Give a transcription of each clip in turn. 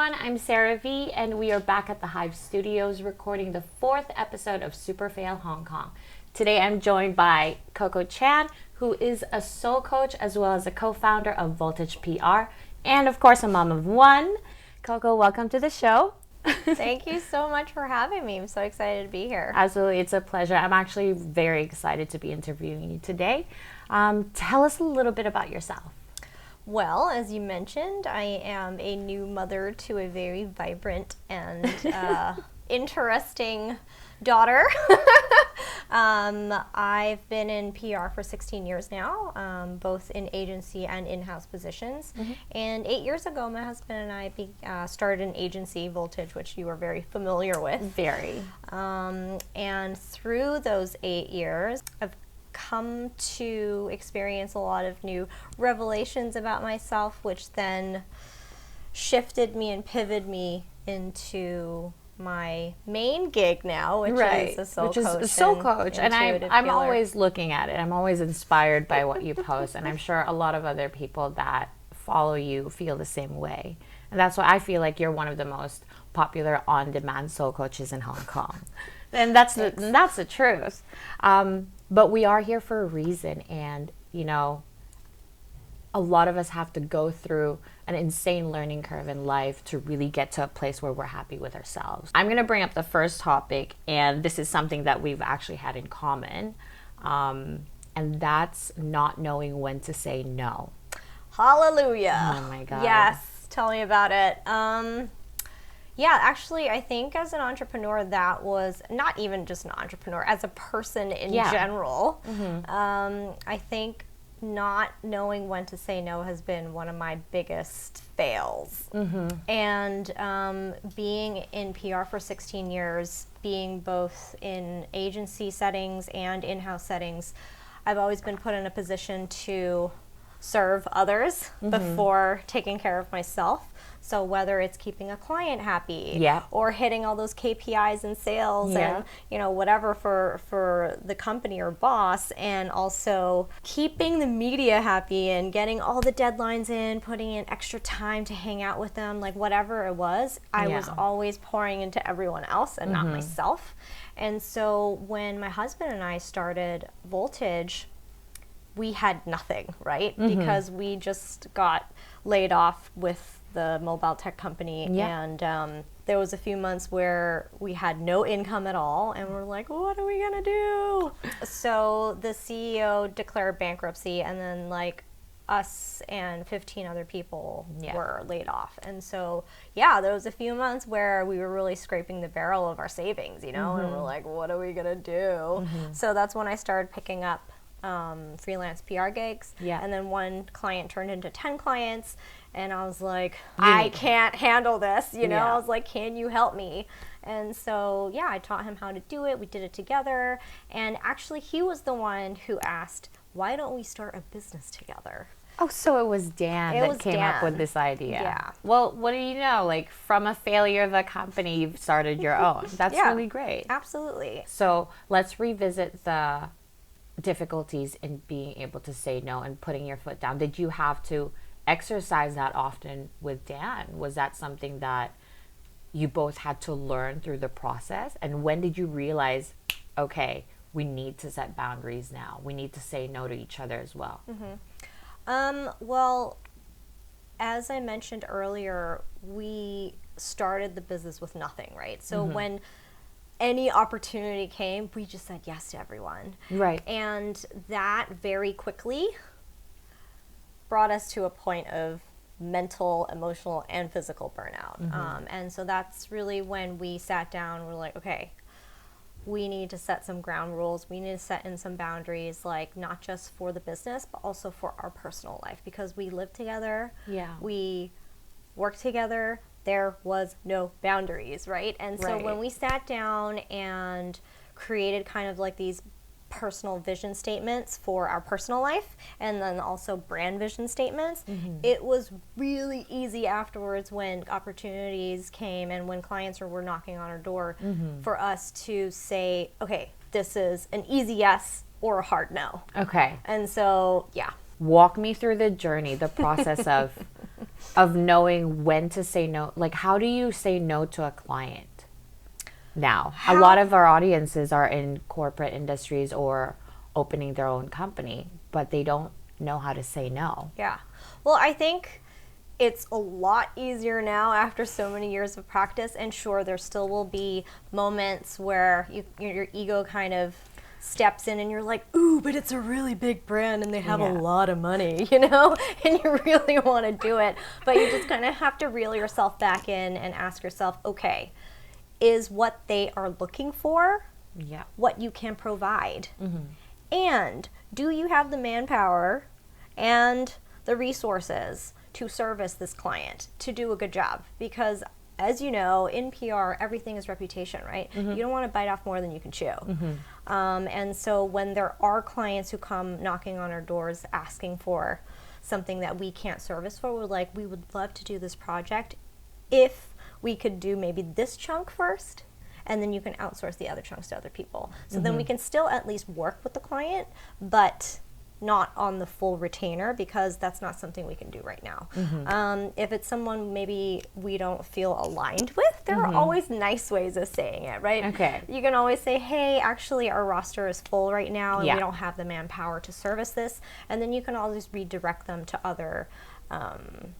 everyone, I'm Sarah V, and we are back at the Hive Studios recording the 4th episode of Superfail Hong Kong. Today I'm joined by Coco Chan, who is a soul coach as well as a co-founder of Voltage PR, and of course a mom of one. Coco, welcome to the show. Thank you so much for having me. I'm so excited to be here. Absolutely, it's a pleasure. I'm actually very excited to be interviewing you today. Tell us a little bit about yourself. Well, as you mentioned, I am a new mother to a very vibrant and interesting daughter. I've been in PR for 16 years now, both in agency and in-house positions. Mm-hmm. And 8 years ago, my husband and I started an agency, Voltage, which you are very familiar with. Very. And through those 8 years, I've come to experience a lot of new revelations about myself, which then shifted me and pivoted me into my main gig now, which is a soul coach. And I'm always looking at it. I'm always inspired by what you post, and I'm sure a lot of other people that follow you feel the same way. And that's why I feel like you're one of the most popular on-demand soul coaches in Hong Kong. And that's the truth. But we are here for a reason, and you know, a lot of us have to go through an insane learning curve in life to really get to a place where we're happy with ourselves. I'm going to bring up the first topic, and this is something that we've actually had in common, and that's not knowing when to say no. Hallelujah. Oh my God. Yes, tell me about it. Yeah, actually, I think as an entrepreneur, that was not even just an entrepreneur, as a person in general, I think not knowing when to say no has been one of my biggest fails. And being in PR for 16 years, being both in agency settings and in-house settings, I've always been put in a position to serve others before taking care of myself. So whether it's keeping a client happy or hitting all those KPIs and sales and whatever for the company or boss, and also keeping the media happy and getting all the deadlines in, putting in extra time to hang out with them, like whatever it was, I was always pouring into everyone else and not myself. And so when my husband and I started Voltage, we had nothing, right? Because we just got laid off with the mobile tech company, and there was a few months where we had no income at all, and we're like, what are we gonna do? So the CEO declared bankruptcy, and then like us and 15 other people were laid off. And so there was a few months where we were really scraping the barrel of our savings, you know, and we're like, what are we gonna do? So that's when I started picking up freelance PR gigs, and then one client turned into 10 clients, and I was like, I can't handle this, you know. I was like, can you help me? And so I taught him how to do it. We did it together, and actually he was the one who asked, why don't we start a business together? Oh, so it was Dan that came up with this idea. Yeah. Well, what do you know? Like, from a failure of a company, you've started your own. That's really great. Absolutely. So let's revisit the difficulties in being able to say no and putting your foot down. Did you have to exercise that often with Dan? Was that something that you both had to learn through the process? And when did you realize, okay, we need to set boundaries now. We need to say no to each other as well. Well, as I mentioned earlier, we started the business with nothing, right? So when any opportunity came, we just said yes to everyone. Right. And that very quickly brought us to a point of mental, emotional, and physical burnout. And so that's really when we sat down, we're like, okay, we need to set some ground rules. We need to set in some boundaries, like not just for the business, but also for our personal life, because we live together. We work together. There was no boundaries, right? And so when we sat down and created kind of like these personal vision statements for our personal life, and then also brand vision statements, it was really easy afterwards when opportunities came and when clients were knocking on our door for us to say, okay, this is an easy yes or a hard no. Okay. And so, walk me through the journey, the process of of knowing when to say no? Like, how do you say no to a client now? A lot of our audiences are in corporate industries or opening their own company, but they don't know how to say no. Yeah. Well, I think it's a lot easier now after so many years of practice. And sure, there still will be moments where your ego kind of steps in and you're like, ooh, but it's a really big brand and they have a lot of money, you know, and you really want to do it. But you just kind of have to reel yourself back in and ask yourself, okay, is what they are looking for what you can provide? And do you have the manpower and the resources to service this client, to do a good job? Because as you know, in PR, everything is reputation, right? You don't want to bite off more than you can chew. And so when there are clients who come knocking on our doors asking for something that we can't service for, we're like, we would love to do this project if we could do maybe this chunk first, and then you can outsource the other chunks to other people. So then we can still at least work with the client, but not on the full retainer, because that's not something we can do right now. If it's someone maybe we don't feel aligned with, there are always nice ways of saying it, right? Okay. You can always say, hey, actually our roster is full right now and we don't have the manpower to service this. And then you can always redirect them to other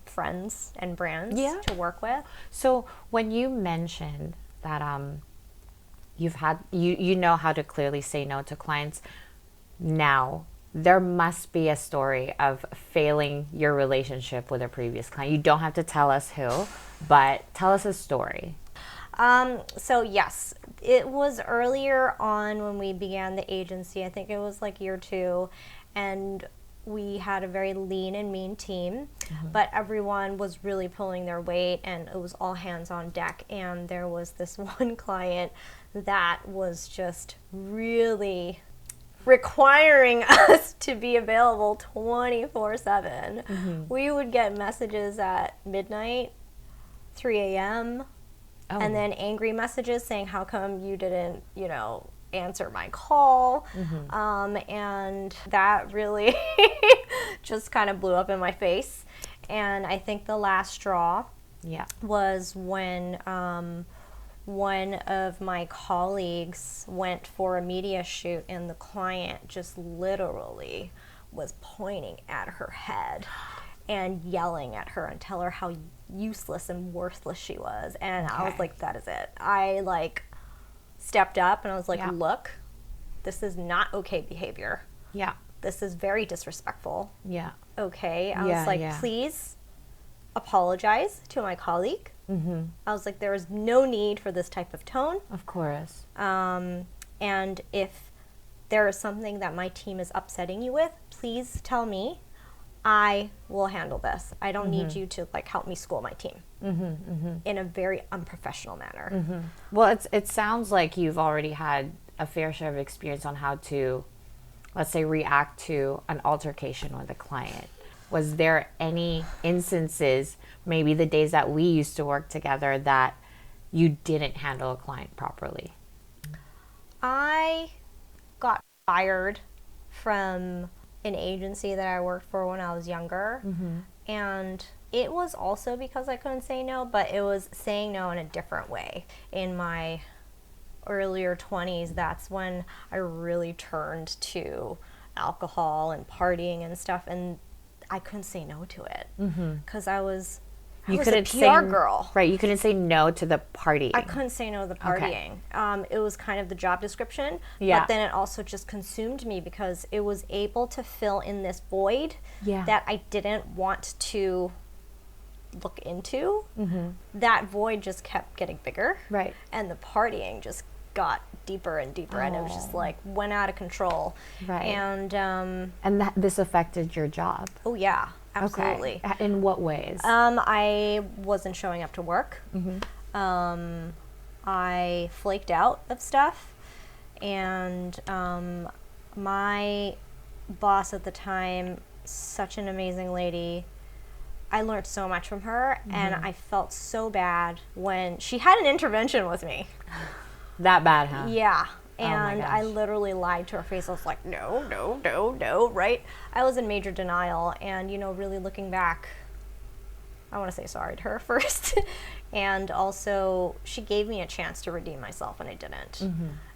friends and brands to work with. So when you mentioned that you've had, you know how to clearly say no to clients now, there must be a story of failing your relationship with a previous client. You don't have to tell us who, but tell us a story. So yes, it was earlier on when we began the agency. I think it was like year 2, and we had a very lean and mean team, but everyone was really pulling their weight and it was all hands on deck. And there was this one client that was just really requiring us to be available 24/7. We would get messages at midnight, 3 a.m., and then angry messages saying, how come you didn't, you know, answer my call? And that really just kind of blew up in my face. And I think the last straw was when one of my colleagues went for a media shoot and the client just literally was pointing at her head and yelling at her and tell her how useless and worthless she was. And I was like, that is it. I like stepped up and I was like, look, this is not okay behavior. This is very disrespectful. Okay. I was like, please apologize to my colleague. I was like, there is no need for this type of tone. Of course. And if there is something that my team is upsetting you with, please tell me. I will handle this. I don't need you to like help me school my team in a very unprofessional manner. Well, it sounds like you've already had a fair share of experience on how to, let's say, react to an altercation with a client. Was there any instances, maybe the days that we used to work together, that you didn't handle a client properly? I got fired from an agency that I worked for when I was younger. And it was also because I couldn't say no, but it was saying no in a different way. In my earlier 20s, that's when I really turned to alcohol and partying and stuff, and I couldn't say no to it because I was a PR girl. Right, you couldn't say no to the partying. I couldn't say no to the partying. It was kind of the job description, but then it also just consumed me because it was able to fill in this void that I didn't want to look into. That void just kept getting bigger. Right. And the partying just got deeper and deeper, and it was just like went out of control. Right. And this affected your job. Oh yeah, absolutely. Okay. In what ways? I wasn't showing up to work. I flaked out of stuff, and my boss at the time, such an amazing lady, I learned so much from her, and I felt so bad when she had an intervention with me. That bad, huh? Yeah. And I literally lied to her face. I was like, no, no, no, no, right? I was in major denial. And, you know, really looking back, I want to say sorry to her first. And also, she gave me a chance to redeem myself, and I didn't.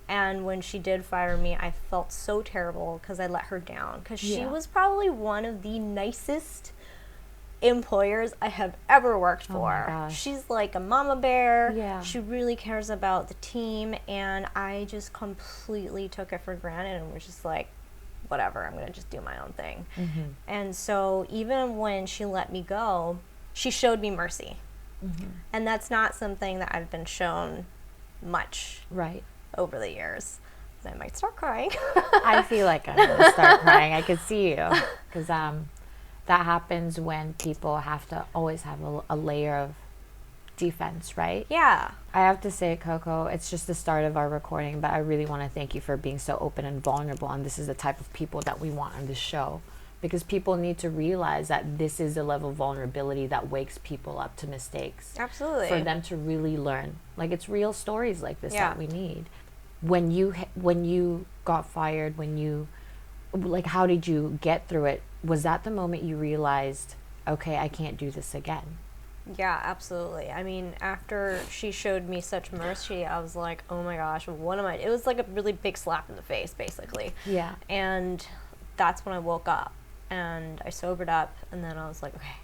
And when she did fire me, I felt so terrible because I let her down. Because she was probably one of the nicest employers I have ever worked for. Oh she's like a mama bear. Yeah. She really cares about the team, and I just completely took it for granted and was just like, whatever, I'm gonna just do my own thing. And so even when she let me go, she showed me mercy. And that's not something that I've been shown much over the years. I might start crying. I feel like I'm gonna start crying. I could see you, because that happens when people have to always have a layer of defense, right? Yeah. I have to say, Coco, it's just the start of our recording, but I really want to thank you for being so open and vulnerable, and this is the type of people that we want on this show, because people need to realize that this is a level of vulnerability that wakes people up to mistakes. Absolutely. For them to really learn. Like, it's real stories like this that we need. When you got fired, how did you get through it? Was that the moment you realized, okay, I can't do this again? Yeah, absolutely. I mean, after she showed me such mercy, I was like, oh my gosh, what am I? It was like a really big slap in the face, basically. Yeah. And that's when I woke up and I sobered up, and then I was like, okay,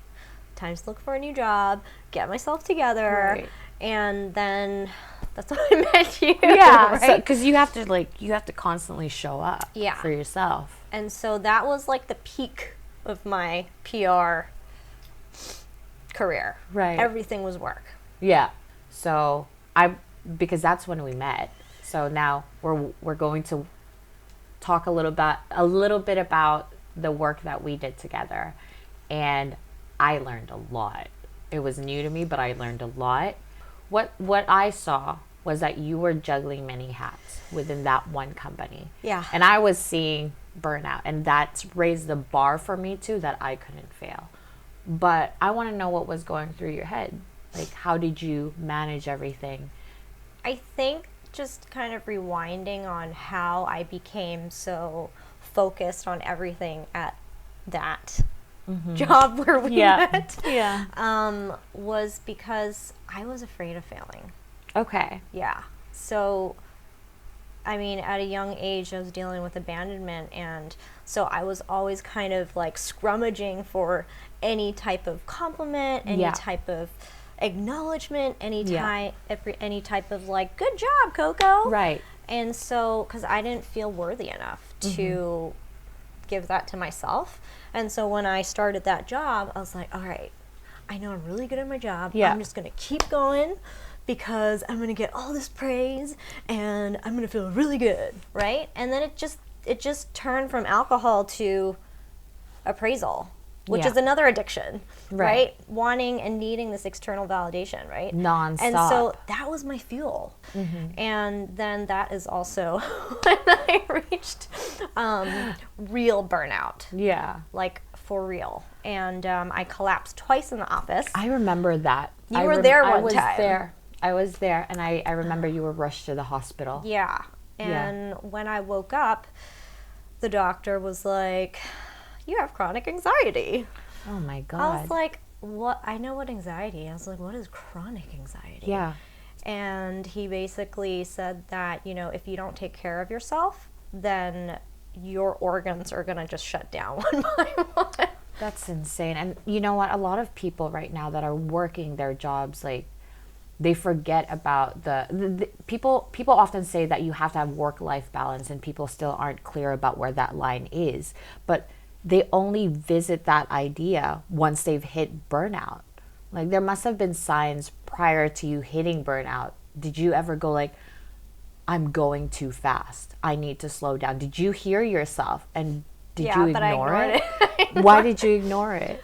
time to look for a new job, get myself together. Right. And then that's when I met you. Yeah, right? Because you have to constantly show up for yourself. And so that was like the peak of my PR career. Right. Everything was work. Yeah. So because that's when we met. So now we're going to talk a little bit about the work that we did together. And I learned a lot. It was new to me, but I learned a lot. What I saw was that you were juggling many hats within that one company. Yeah. And I was seeing burnout, and that's raised the bar for me too, that I couldn't fail. But I want to know what was going through your head. Like, how did you manage everything? I think just kind of rewinding on how I became so focused on everything at that job where we met. Yeah. Was because I was afraid of failing. Okay. Yeah. So, I mean, at a young age, I was dealing with abandonment, and so I was always kind of like scrummaging for any type of compliment, any type of acknowledgement, any type of like, good job, Coco. Right. And so, because I didn't feel worthy enough to give that to myself. And so when I started that job, I was like, all right, I know I'm really good at my job. Yeah. I'm just going to keep going because I'm going to get all this praise and I'm going to feel really good, right? And then it just turned from alcohol to appraisal, which is another addiction, right? Wanting and needing this external validation, right? Nonstop. And so that was my fuel. And then that is also when I reached real burnout. Yeah. Like, for real. And I collapsed twice in the office. I remember that. You were there one time. I was there, and I remember you were rushed to the hospital. Yeah. And when I woke up, the doctor was like, you have chronic anxiety. Oh my God. I was like, what? I know what anxiety is. I was like, what is chronic anxiety? Yeah. And he basically said that, if you don't take care of yourself, then your organs are going to just shut down one by one. That's insane. And you know what? A lot of people right now that are working their jobs, like, they forget about the people often say that you have to have work-life balance, and people still aren't clear about where that line is. But they only visit that idea once they've hit burnout. Like, there must have been signs prior to you hitting burnout. Did you ever go like, I'm going too fast, I need to slow down? Did you hear yourself, and did you ignore it? Why did you ignore it?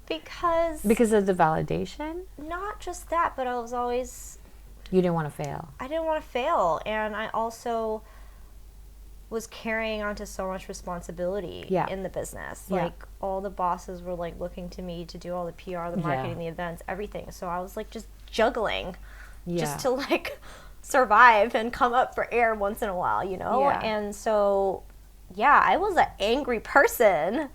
Because of the validation? Not just that, but I was always... You didn't want to fail. I didn't want to fail. And I also was carrying on to so much responsibility in the business. Like, all the bosses were like looking to me to do all the PR, the marketing, the events, everything. So I was like just juggling just to like survive and come up for air once in a while, Yeah. And so, I was an angry person.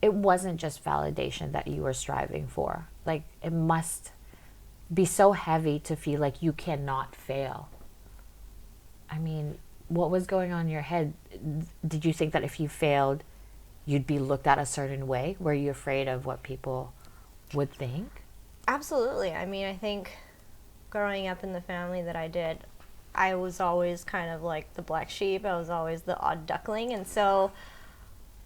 it wasn't just validation that you were striving for. Like, it must be so heavy to feel like you cannot fail. I mean, what was going on in your head? Did you think that if you failed, you'd be looked at a certain way? Were you afraid of what people would think? Absolutely. I mean, I think growing up in the family that I did, I was always kind of like the black sheep. I was always the odd duckling. And so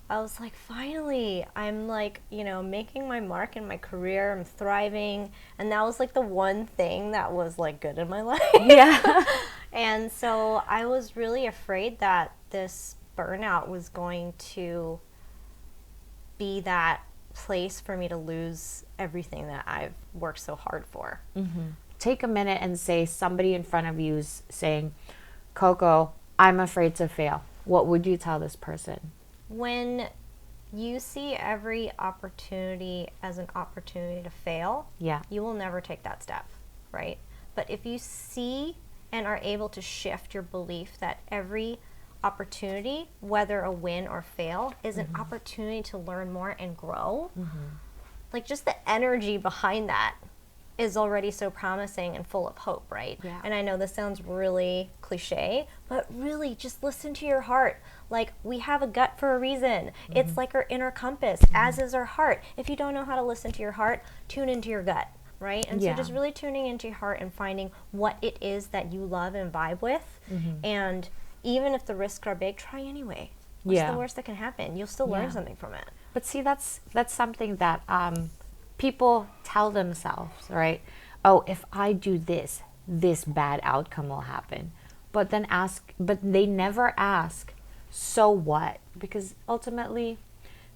I was like, finally, I'm like, you know, making my mark in my career. I'm thriving. And that was like the one thing that was like good in my life. Yeah. And so I was really afraid that this burnout was going to be that place for me to lose everything that I've worked so hard for. Mm-hmm. Take a minute and say, somebody in front of you is saying, Coco, I'm afraid to fail. What would you tell this person? When you see every opportunity as an opportunity to fail, Yeah. you will never take that step, right? But if you see and are able to shift your belief that every opportunity, whether a win or fail, is an opportunity to learn more and grow, like just the energy behind that is already so promising and full of hope, right? Yeah. And I know this sounds really cliche, but really just listen to your heart. Like, we have a gut for a reason. It's like our inner compass, as is our heart. If you don't know how to listen to your heart, tune into your gut, right? And so just really tuning into your heart and finding what it is that you love and vibe with. And even if the risks are big, try anyway. What's the worst that can happen? You'll still learn something from it. But see, that's something that people tell themselves, right? Oh, if I do this, this bad outcome will happen. But they never ask, so what? Because ultimately,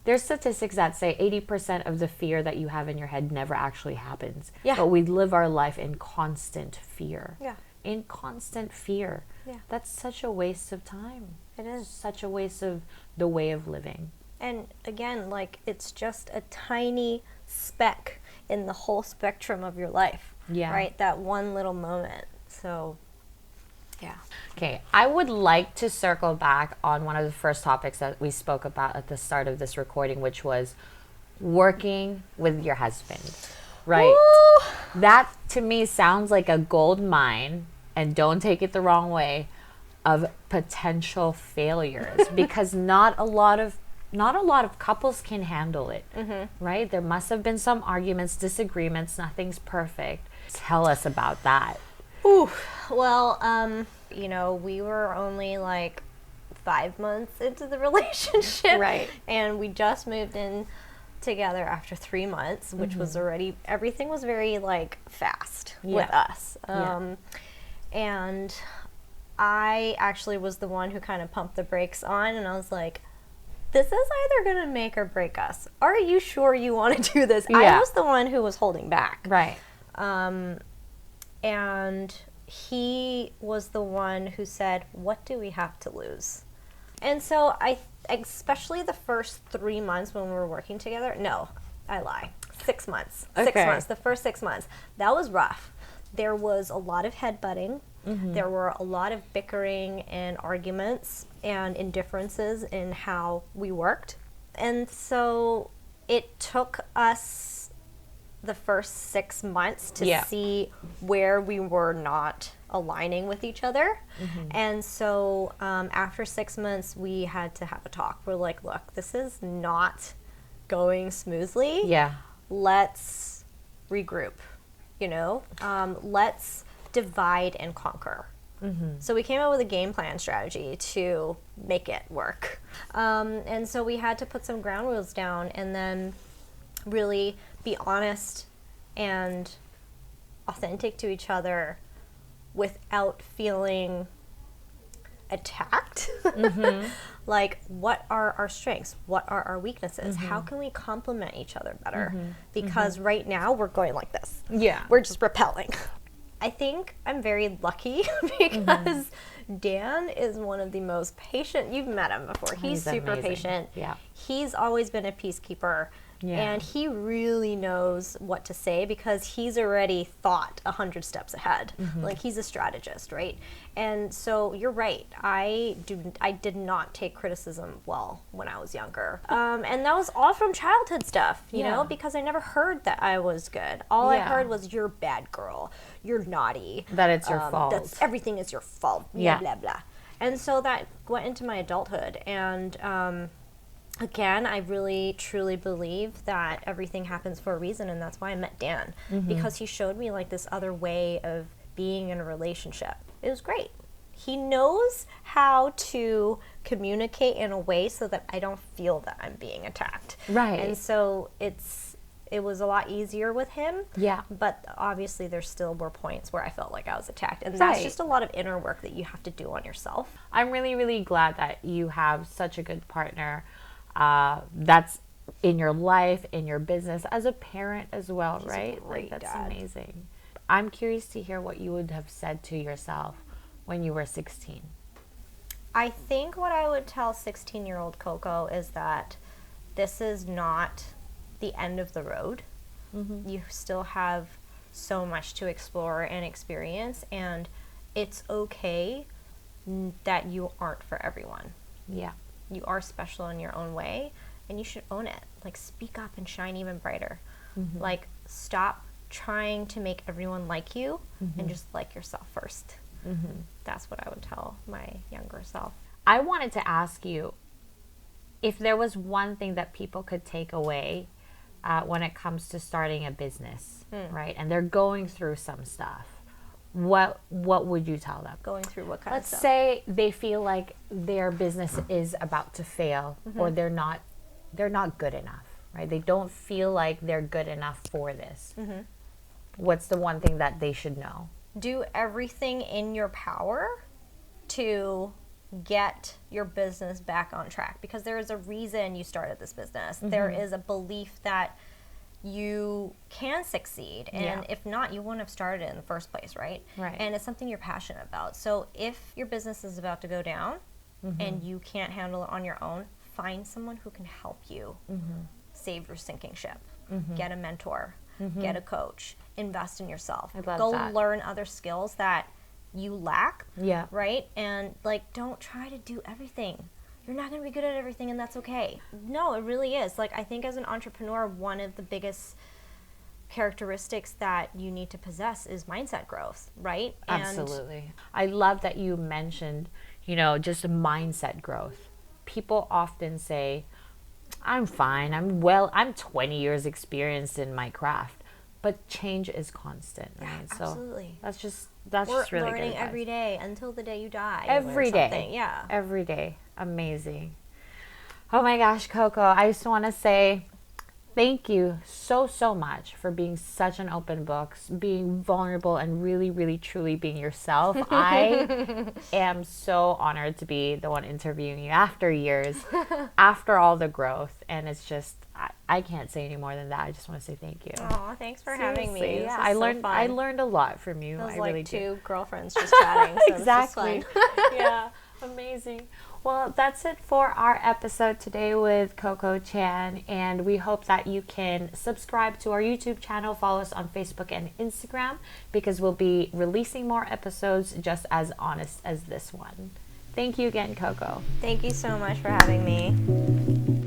there's statistics that say 80% of the fear that you have in your head never actually happens. Yeah. But we live our life in constant fear. Yeah. In constant fear. Yeah. That's such a waste of time. It is. Such a waste of the way of living. And again, like, it's just a tiny speck in the whole spectrum of your life. Yeah. Right? That one little moment. So, yeah. Okay, I would like to circle back on one of the first topics that we spoke about at the start of this recording, which was working with your husband, right? Woo! That to me sounds like a gold mine, and don't take it the wrong way, of potential failures because not a lot of couples can handle it, right? There must have been some arguments, disagreements, nothing's perfect. Tell us about that. Ooh, well, you know, we were only like 5 months into the relationship. Right. And we just moved in together after 3 months, which was already, everything was very like fast with us. And I actually was the one who kind of pumped the brakes on, and I was like, this is either going to make or break us. Are you sure you want to do this? Yeah. I was the one who was holding back. Right. And he was the one who said, what do we have to lose? And so especially the first 3 months when we were working together, no, I lie. 6 months. Okay. 6 months. The first 6 months. That was rough. There was a lot of headbutting. There were a lot of bickering and arguments and indifferences in how we worked. And so it took us the first 6 months to see where we were not aligning with each other. And so after 6 months, we had to have a talk. We're like, look, this is not going smoothly. Yeah. Let's regroup, you know? Let's divide and conquer. So we came up with a game plan strategy to make it work. And so we had to put some ground rules down and then really be honest and authentic to each other without feeling attacked. Like, what are our strengths? What are our weaknesses? How can we complement each other better? Because right now we're going like this. Yeah. We're just repelling. I think I'm very lucky because Dan is one of the most patient. You've met him before. He's super amazing. patient. Yeah. He's always been a peacekeeper. And he really knows what to say because he's already thought 100 steps ahead. Like, he's a strategist, right? And so you're right. I did not take criticism well when I was younger. And that was all from childhood stuff, you know, because I never heard that I was good. All I heard was, you're a bad girl, you're naughty. That it's your fault. Everything is your fault, blah, blah, blah. And so that went into my adulthood. And again, I really, truly believe that everything happens for a reason, and that's why I met Dan, because he showed me like this other way of being in a relationship. It was great. He knows how to communicate in a way so that I don't feel that I'm being attacked. Right. And so it was a lot easier with him. Yeah. But obviously there still were points where I felt like I was attacked. And that's just a lot of inner work that you have to do on yourself. I'm really, really glad that you have such a good partner that's in your life, in your business, as a parent as well. He's right? Like, that's dad. Amazing. I'm curious to hear what you would have said to yourself when you were 16. I think what I would tell 16-year-old Coco is that this is not the end of the road. You still have so much to explore and experience, and it's okay that you aren't for everyone. Yeah. You are special in your own way, and you should own it. Like, speak up and shine even brighter. Like, stop trying to make everyone like you and just like yourself first. That's what I would tell my younger self. I wanted to ask you if there was one thing that people could take away when it comes to starting a business, right? And they're going through some stuff. What would you tell them? Going through what kind Let's of stuff? say they feel like their business is about to fail, or they're not good enough, right? They don't feel like they're good enough for this. What's the one thing that they should know? Do everything in your power to get your business back on track, because there is a reason you started this business. There is a belief that you can succeed, and if not, you wouldn't have started it in the first place, right? And it's something you're passionate about. So if your business is about to go down and you can't handle it on your own, find someone who can help you save your sinking ship. Get a mentor, get a coach, invest in yourself. Go learn other skills that you lack, right? And like, don't try to do everything. You're not going to be good at everything, and that's okay. No, it really is. Like, I think as an entrepreneur, one of the biggest characteristics that you need to possess is mindset growth, right? Absolutely. I love that you mentioned, just mindset growth. People often say, I'm fine, I'm 20 years experienced in my craft. But change is constant, right? Absolutely. So that's just really good. We're learning every day until the day you die. Every day. Yeah. Every day. Amazing. Oh my gosh, Coco, I just want to say thank you so much for being such an open book, being vulnerable, and really, really, truly being yourself. I am so honored to be the one interviewing you after years, after all the growth. And it's just, I can't say any more than that. I just want to say thank you. Oh, thanks for having me. Yeah, I learned a lot from you. It was I like really two did. girlfriends just chatting. So Exactly. Yeah, amazing. Well, that's it for our episode today with Coco Chan, and we hope that you can subscribe to our YouTube channel, follow us on Facebook and Instagram, because we'll be releasing more episodes just as honest as this one. Thank you again, Coco. Thank you so much for having me.